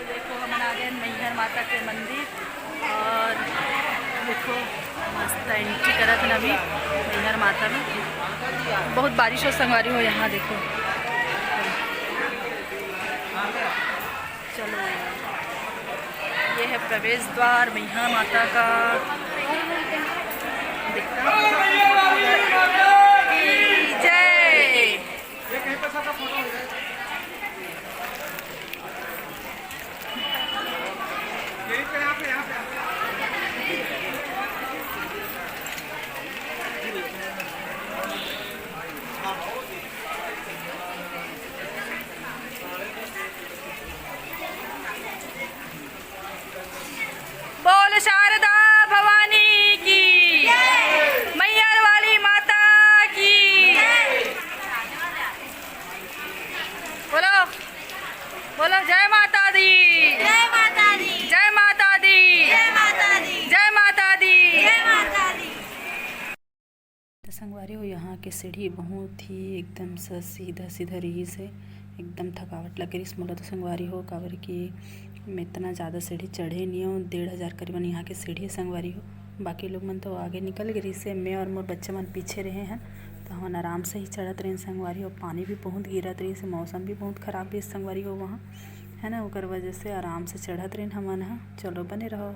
देखो हम आ गए मैहर माता के मंदिर और देखो मस्त एंट्री करत न अभी मैहर माता में। बहुत बारिश हो संगवारी हो यहाँ देखो। चलो ये है प्रवेश द्वार मैहर माता का। दिखता जय। बोल शारदा भवानी की, मैहर वाली माता की। बोलो बोलो जय माता दी, जय माता दी, जय माता दी, जय माता दी, जय माता दी, जय माता दी। तो संगवारी हो यहाँ के सीढ़ी बहुत ही एकदम से सीधा सीधा रही से एकदम थकावट लग रही इसमें। तो संगवारी हो काबर कि मैं इतना ज़्यादा सीढ़ी चढ़े नहीं हूँ। 1500 करीबन यहाँ की सीढ़ी संगवारी हो। बाकी लोग मन तो आगे निकल गए से मैं और मोर बच्चे मन पीछे रहे हैं। तो हम आराम से ही चढ़त रहे संगवारी हो। पानी भी बहुत गिरत रही से, मौसम भी बहुत ख़राब भी संगवारी हो वहाँ है ना। ओकर वजह से आराम से चढ़त रहे हमन। हाँ चलो बने रहो।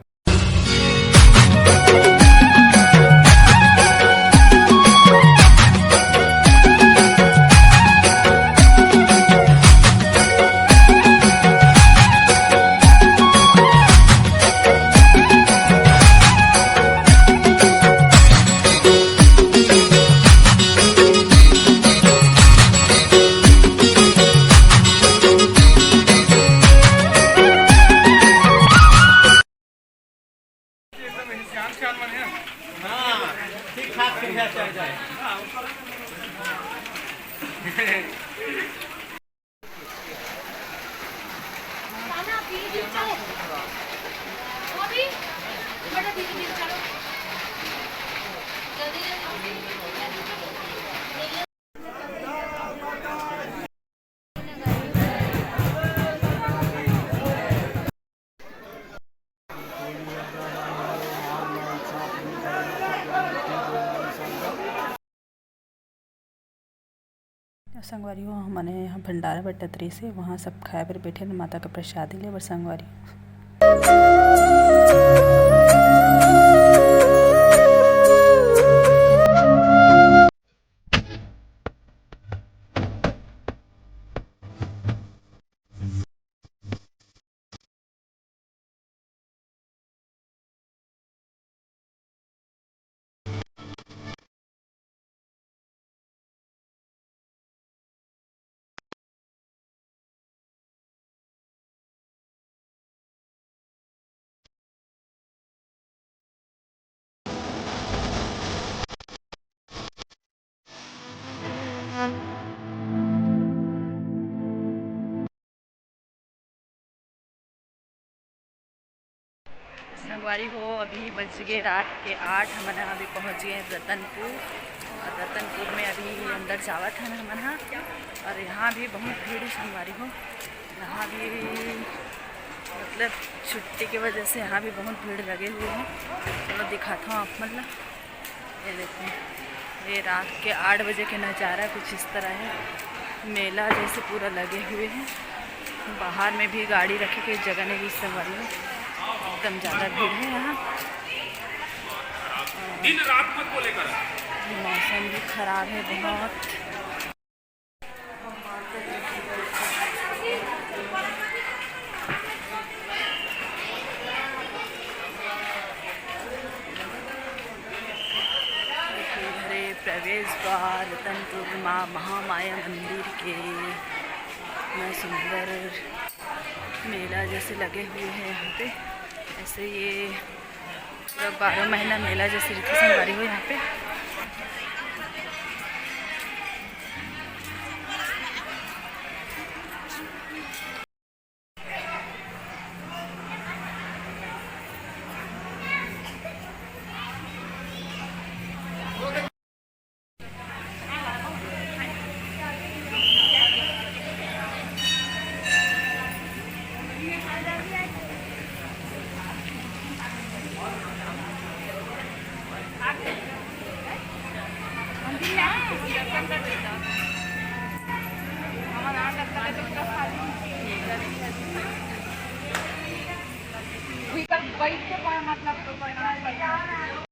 संगवारी हो हमने यहाँ भंडारा बटत रही से वहाँ सब खाए पर बैठे माता का प्रसादी ले बर संगवारी। संगवारी हो अभी बज गए रात के 8। हमने अभी पहुँच गए रतनपुर और रतनपुर में अभी अंदर जावत है हमन हाँ। और यहाँ भी बहुत भीड़ है संगवारी हो। यहाँ भी मतलब छुट्टी की वजह से यहाँ भी बहुत भीड़ लगे हुए हैं। चलो दिखाता हूँ आप मतलब। ये देखो ये रात के 8 बजे के नज़ारा कुछ इस तरह है। मेला जैसे पूरा लगे हुए हैं। बाहर में भी गाड़ी रखे के जगह नहीं संगवारी हो। एकदम ज़्यादा भीड़ है यहाँ। दिन रात मत बोलेगा। मौसम भी ख़राब है बहुत। प्रवेश द्वार रतनपुर माँ महामाया मंदिर के इतना सुंदर मेला जैसे लगे हुए हैं यहाँ पे। ऐसे ये 12 महीना मेला जैसे रीति संगवारी हो यहाँ पे। बैठ के मतलब